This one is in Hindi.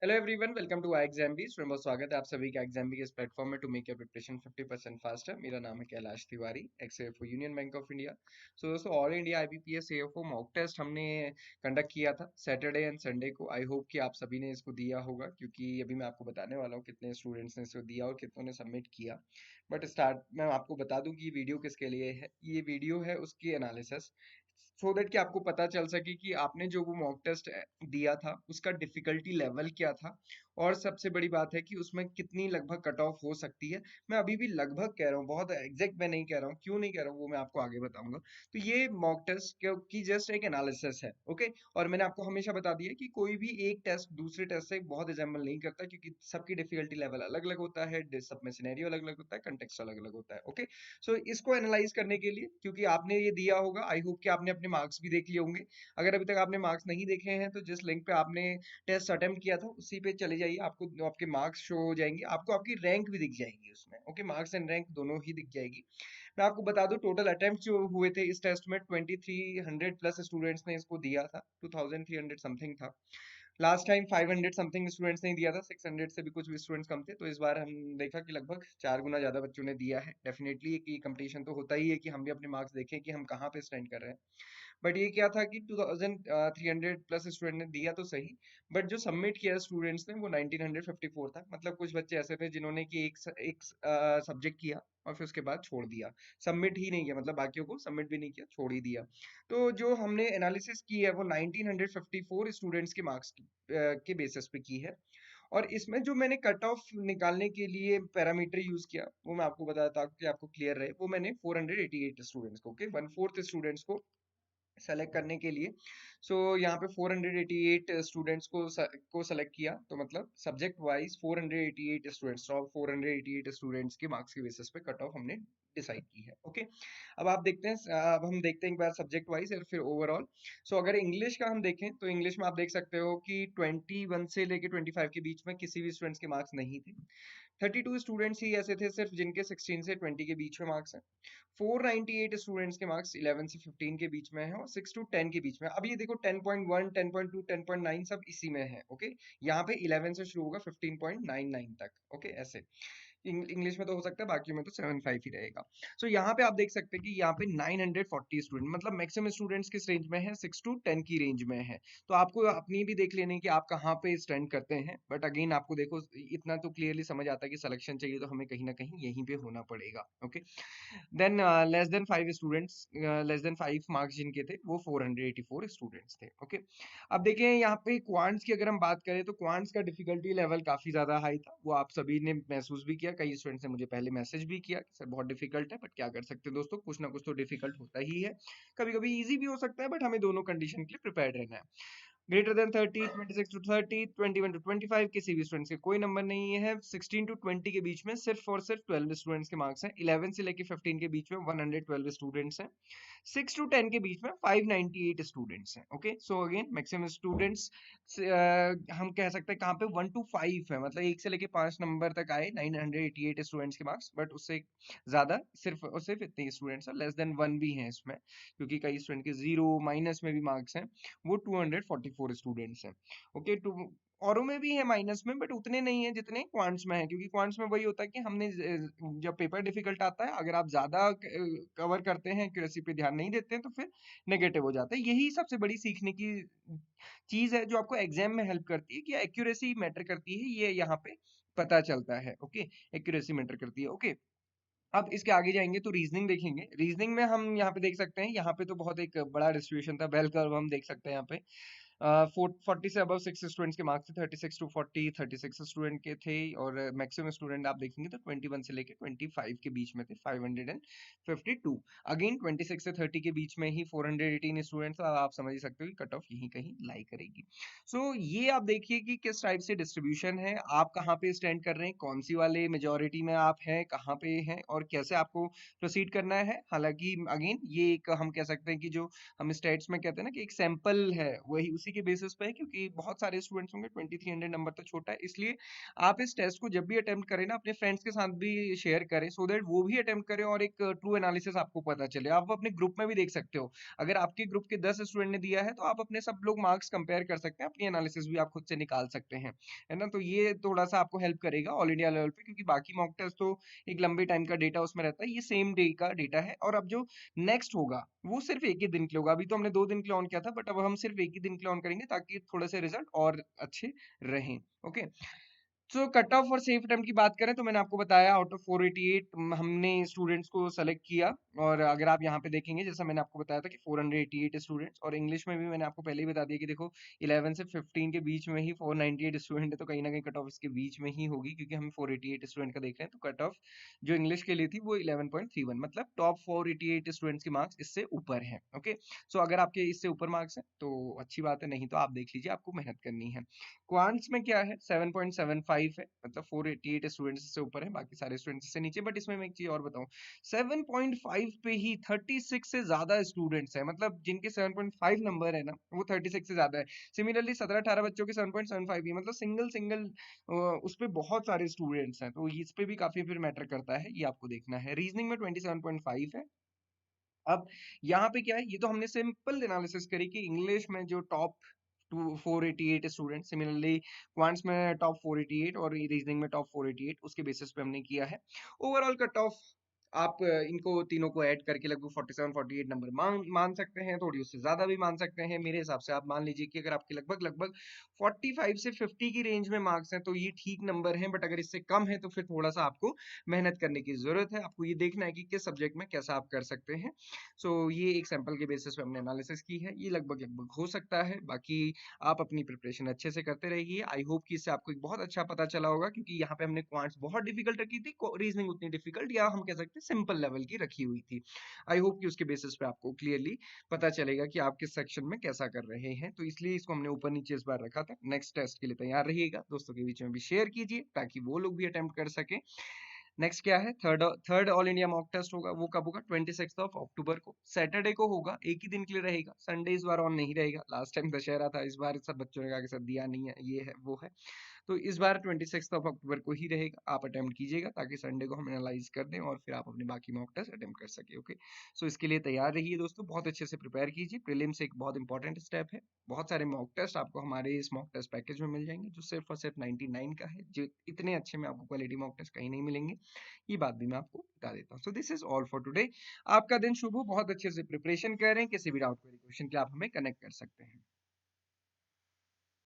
Hello everyone, welcome to iExamBee। में बहुत स्वागत है आप सभी का एग्जाम के इस प्लेटफॉर्म में to make your preparation 50% faster. मेरा नाम है Kailash Tiwari, ex AFO Union Bank of India. So दोस्तों, all India IBPS AFO mock test हमने कंडक्ट किया था सैटरडे एंड संडे को। आई होप कि आप सभी ने इसको दिया होगा, क्योंकि अभी मैं आपको बताने वाला हूँ कितने स्टूडेंट्स ने इसको दिया और कितनों ने सबमिट किया। बट स्टार्ट मैं आपको बता दूं कि ये वीडियो किसके लिए है। ये वीडियो है उसकी एनालिसिस, सो दैट कि आपको पता चल सके कि आपने जो वो मॉक टेस्ट दिया था उसका डिफिकल्टी लेवल क्या था, और सबसे बड़ी बात है कि उसमें कितनी लगभग कट ऑफ हो सकती है। मैं अभी भी लगभग कह रहा हूँ, बहुत एग्जैक्ट मैं नहीं कह रहा हूँ। क्यों नहीं कह रहा हूँ वो मैं आपको आगे बताऊंगा। तो ये मॉक टेस्ट की जस्ट एक एनालिसिस है, ओके। और मैंने आपको हमेशा बता दिया कि कोई भी एक टेस्ट दूसरे टेस्ट से बहुत रिजेंबल नहीं करता, क्योंकि सबकी डिफिकल्टी लेवल अलग अलग होता है, सब में सिनेरियो अलग अलग होता है, कंटेक्स्ट अलग अलग होता है, ओके। सो इसको एनालाइज करने के लिए, क्योंकि आपने ये दिया होगा, आई होप कि आपने अपने मार्क्स भी देख लिए होंगे। अगर अभी तक आपने मार्क्स नहीं देखे हैं तो जिस लिंक पे आपने टेस्ट अटेम्प्ट किया था उसी पे चले जाइए, आपको आपके मार्क्स शो हो जाएंगे, आपको आपकी रैंक भी दिख जाएगी उसमें, ओके। मार्क्स एंड रैंक दोनों ही दिख जाएगी। मैं आपको बता दूं, टोटल अटेम्प्ट जो हुए थे इस टेस्ट में 2300 प्लस स्टूडेंट्स ने इसको दिया था। 2300 समथिंग था। लास्ट टाइम 500 समथिंग स्टूडेंट्स ने दिया था, 600 से भी कुछ भी स्टूडेंट्स कम थे। तो इस बार हम देखा कि लगभग 4 गुना ज्यादा बच्चों ने दिया है। डेफिनेटली कि कंपटीशन तो होता ही है कि हम भी अपने मार्क्स देखें कि हम कहाँ पे स्टैंड कर रहे हैं। बट ये क्या था कि 2300 प्लस स्टूडेंट ने दिया तो सही, बट जो सबमिट किया स्टूडेंट्स ने वो 1954 था। मतलब कुछ बच्चे ऐसे थे जिन्होंने कि एक सब्जेक्ट किया और फिर उसके बाद छोड़ दिया, सबमिट ही नहीं किया, मतलब बाकियों को सबमिट भी नहीं किया, छोड़ ही दिया। तो जो हमने एनालिसिस की है वो 1954 स्टूडेंट्स के मार्क्स के बेसिस पे की है। और इसमें जो मैंने कट ऑफ निकालने के लिए पैरामीटर यूज किया वो मैं आपको बताता कि आपको क्लियर रहे। वो मैंने 488 स्टूडेंट्स को, ओके, 1/4 स्टूडेंट्स को सेलेक्ट करने के लिए। सो यहाँ पे 488 स्टूडेंट्स को सेलेक्ट किया, तो मतलब सब्जेक्ट वाइज 488 स्टूडेंट्स, और 488 स्टूडेंट्स के मार्क्स के बेसिस पे कट ऑफ हमने डिसाइड की है, ओके। अब आप देखते हैं, अब हम देखते हैं एक बार सब्जेक्ट वाइज और फिर ओवरऑल। सो अगर इंग्लिश का हम देखें तो इंग्लिश में आप देख सकते हो कि 21 से लेके 25 के बीच में किसी भी स्टूडेंट्स के मार्क्स नहीं थे। 32 स्टूडेंट्स ही ऐसे थे सिर्फ जिनके 16 से 20 के बीच में मार्क्स हैं। 498 स्टूडेंट्स के मार्क्स 11 से 15 के बीच में है, और 6 टू 10 के बीच में। अब ये देखो 10.1, 10.2, 10.9 सब इसी में है, ओके। यहाँ पे 11 से शुरू होगा 15.99 तक, ओके, ऐसे। इंग्लिश में तो हो सकता है, बाकी में तो 75 ही रहेगा। सो यहाँ पे आप देख सकते हैं कि यहाँ पे 940 स्टूडेंट, मतलब मैक्सिमम स्टूडेंट्स किस रेंज में है, 6 टू 10 की रेंज में है। तो आपको अपनी भी देख लेने की आप कहाँ पे स्टैंड करते हैं। बट अगेन आपको देखो इतना तो क्लियरली समझ आता है कि सिलेक्शन चाहिए तो हमें कहीं ना कहीं यहीं पे होना पड़ेगा, okay. Than less than 5 students, less than 5 marks जिनके थे वो 484 स्टूडेंट्स थे, ओके। अब देखें यहाँ पे क्वांट्स की अगर हम बात करें तो क्वांट्स का डिफिकल्टी लेवल काफी ज्यादा हाई था, वो आप सभी ने महसूस भी किया। कई स्टूडेंट्स ने मुझे पहले मैसेज भी किया कि सर बहुत डिफिकल्ट है, बट क्या कर सकते हैं दोस्तों, कुछ ना कुछ तो डिफिकल्ट होता ही है। कभी कभी इजी भी हो सकता है, बट हमें दोनों कंडीशन के लिए प्रिपेयर्ड रहना है। ग्रेटर देन 30, 26 टू 30, 21 टू 25 किसी भी स्टूडेंट्स के कोई नंबर नहीं है। 16 टू 20 के बीच में सिर्फ और सिर्फ 12 स्टूडेंट्स के मार्क्स हैं। 11 से लेके 15 के बीच में 112 स्टूडेंट्स हैं। 6 टू 10 के बीच में 598 स्टूडेंट्स हैं, okay. So again maximum students हम कह सकते हैं कहाँ पे 1 टू 5 है, मतलब 1 से लेके 5 नंबर तक आए 988 स्टूडेंट्स के मार्क्स। बट उससे ज्यादा सिर्फ और सिर्फ इतने स्टूडेंट्स हैं, लेस देन 1 भी हैं इसमें, क्योंकि कई स्टूडेंट के जीरो माइनस में भी मार्क्स हैं। वो 244 स्टूडेंट्स हैं, ओके। टू औरों में भी है माइनस में, बट उतने नहीं है जितने क्वांट्स में है, क्योंकि क्वांट्स में वही होता है कि हमने जब पेपर डिफिकल्ट आता है, अगर आप ज्यादा कवर करते हैं, एक्यूरेसी पे ध्यान नहीं देते हैं, तो फिर नेगेटिव हो जाता है। यही सबसे बड़ी सीखने की चीज है जो आपको एग्जाम में हेल्प करती है कि एक्यूरेसी मैटर करती है, ये यहाँ पे पता चलता है, ओके। एक्यूरेसी मैटर करती है, ओके। अब इसके आगे जाएंगे तो रीजनिंग देखेंगे। रीजनिंग में हम यहाँ पे देख सकते हैं, यहाँ पे तो बहुत एक बड़ा डिस्ट्रीब्यूशन था, बेल कर्व हम देख सकते हैं यहाँ पे। 40 से अबव 6 स्टूडेंट्स के मार्क्स थे, 36 टू 40 36 स्टूडेंट के थे। और मैक्सिमम स्टूडेंट आप देखेंगे तो 21 से लेके 25 के बीच में थे, 552। अगेन 26 से 30 के बीच में ही 418 स्टूडेंट्स, आप समझ ही सकते हो कि कट ऑफ यहीं कहीं लाई करेगी। सो ये आप देखिए कि किस टाइप से डिस्ट्रीब्यूशन है, आप कहाँ पे स्टैंड कर रहे हैं, कौन सी वाले मेजोरिटी में आप हैं, कहाँ पे हैं, और कैसे आपको प्रोसीड करना है। हालांकि अगेन ये एक हम कह सकते हैं कि जो हम स्टेट्स में कहते हैं ना कि एक सैंपल है, वही इसी के बेसिस पे है, क्योंकि बहुत सारे स्टूडेंट्स होंगे, 2300 नंबर तो छोटा है, इसलिए आप इस टेस्ट को जब भी अटेम्प्ट करें ना अपने फ्रेंड्स के साथ भी शेयर करें, सो दैट वो भी अटेम्प्ट करें और एक ट्रू एनालिसिस आपको पता चले। आप अपने ग्रुप में भी देख सकते हो, अगर आपके ग्रुप के 10 स्टूडेंट ने दिया है तो आप अपने सब लोग मार्क्स कंपेयर कर सकते हैं, अपनी एनालिसिस भी आप खुद से निकाल सकते हैं, है ना। तो ये थोड़ा सा आपको हेल्प करेगा ऑल इंडिया लेवल पे, क्योंकि बाकी मॉक टेस्ट तो एक लंबे टाइम का डेटा उसमें रहता है, ये सेम डे का डेटा है। और अब जो नेक्स्ट होगा वो सिर्फ एक ही दिन के लिए होगा। अभी तो हमने 2 दिन के लिए ऑन किया था, बट अब हम सिर्फ एक ही दिन के लिए ऑन करेंगे ताकि थोड़े से रिजल्ट और अच्छे रहें। ओके, सो कट ऑफ और सेफ अटेम्प्ट की बात करें तो मैंने आपको बताया आउट ऑफ 488 हमने स्टूडेंट्स को सेलेक्ट किया। और अगर आप यहाँ पे देखेंगे, जैसा मैंने आपको बताया था कि 488 स्टूडेंट्स, और इंग्लिश में भी मैंने आपको पहले ही बता दिया कि देखो 11 से 15 के बीच में ही 498 स्टूडेंट है, तो कहीं ना कहीं कट ऑफ इसके बीच में ही होगी, क्योंकि हम 488 स्टूडेंट का देख रहे हैं। तो कट ऑफ जो इंग्लिश के लिए थी वो 11.31, मतलब टॉप 488 स्टूडेंट्स के मार्क्स इससे ऊपर है। ओके, सो अगर आपके इससे ऊपर मार्क्स है तो अच्छी बात है, नहीं तो आप देख लीजिए, आपको मेहनत करनी है। क्वांट्स में क्या है, 7.75 है, मतलब 488 स्टूडेंट्स से ऊपर है, बाकी सारे स्टूडेंट्स से नीचे। बट इसमें मैं एक चीज और बताऊं, 7.5 पे ही 36 से ज्यादा स्टूडेंट्स है, मतलब जिनके 7.5 नंबर है ना वो 36 से ज्यादा है। सिमिलरली 17-18 बच्चों के 7.75 ही, मतलब सिंगल सिंगल उस पे बहुत सारे स्टूडेंट्स हैं, तो इस पे भी काफी फिर मैटर करता है, ये आपको देखना है। रीजनिंग में 27.5 है। अब यहाँ पे क्या है, ये तो हमने सिंपल एनालिसिस करी कि इंग्लिश में जो टॉप 488 स्टूडेंट, सिमिलरली क्वांट्स में टॉप 488 और रीजनिंग में टॉप 488, उसके बेसिस पे हमने किया है। ओवरऑल कट ऑफ आप इनको तीनों को ऐड करके लगभग 47 48 नंबर मान सकते हैं, थोड़ी उससे ज्यादा भी मान सकते हैं। मेरे हिसाब से आप मान लीजिए कि अगर आपके लगभग लगभग 45 से 50 की रेंज में मार्क्स हैं तो ये ठीक नंबर हैं, बट अगर इससे कम है तो फिर थोड़ा सा आपको मेहनत करने की जरूरत है। आपको ये देखना है कि किस सब्जेक्ट में कैसा आप कर सकते हैं। सो ये एक सैंपल के बेसिस पे हमने एनालिसिस की है, ये लगभग लगभग हो सकता है। बाकी आप अपनी प्रिपरेशन अच्छे से करते रहिए। आई होप कि इससे आपको एक बहुत अच्छा पता चला होगा, क्योंकि यहाँ पे हमने क्वांट्स बहुत डिफिकल्ट रखी थी, रीजनिंग उतनी डिफिकल्ट या हम कह सकते हैं सिंपल लेवल की रखी हुई थी। आई होप कि उसके बेसिस पे आपको क्लियरली पता चलेगा कि आप किस सेक्शन में कैसा कर रहे हैं, तो इसलिए इसको हमने ऊपर नीचे इस बार रखा था। नेक्स्ट टेस्ट के लिए तैयार रहिएगा, दोस्तों के बीच में भी शेयर कीजिए ताकि वो लोग भी अटेम्प्ट कर सके। नेक्स्ट क्या है, third third all India mock test होगा, वो कब होगा, 26 ऑफ अक्टूबर को, सैटरडे को होगा, एक ही दिन के लिए रहेगा। संडे इस बार ऑन नहीं रहेगा, लास्ट टाइम दशहरा था, इस बार सब बच्चों ने कहा कि सर दिया नहीं है, ये है वो है, तो इस बार 26 ऑफ अक्टूबर को ही रहेगा। आप अटेम्प्ट कीजिएगा ताकि संडे को हम एनालाइज कर दें और फिर आप अपने बाकी मॉक टेस्ट अटेम्प्ट कर सके। ओके, सो इसके लिए तैयार रहिए दोस्तों, बहुत अच्छे से प्रिपेयर कीजिए। प्रीलिम्स एक बहुत इंपॉर्टेंट स्टेप है। बहुत सारे मॉक टेस्ट आपको हमारे इस मॉक टेस्ट पैकेज में मिल जाएंगे, जो सिर्फ और सिर्फ 99 का है, जो इतने अच्छे में आपको क्वालिटी मॉक टेस्ट कहीं नहीं मिलेंगे, ये बात भी मैं आपको बता देता हूँ। So this is all for today. आपका दिन शुभ हो, बहुत अच्छे से प्रिपरेशन करें, किसी भी डाउट क्वेश्चन के आप हमें कनेक्ट कर सकते हैं।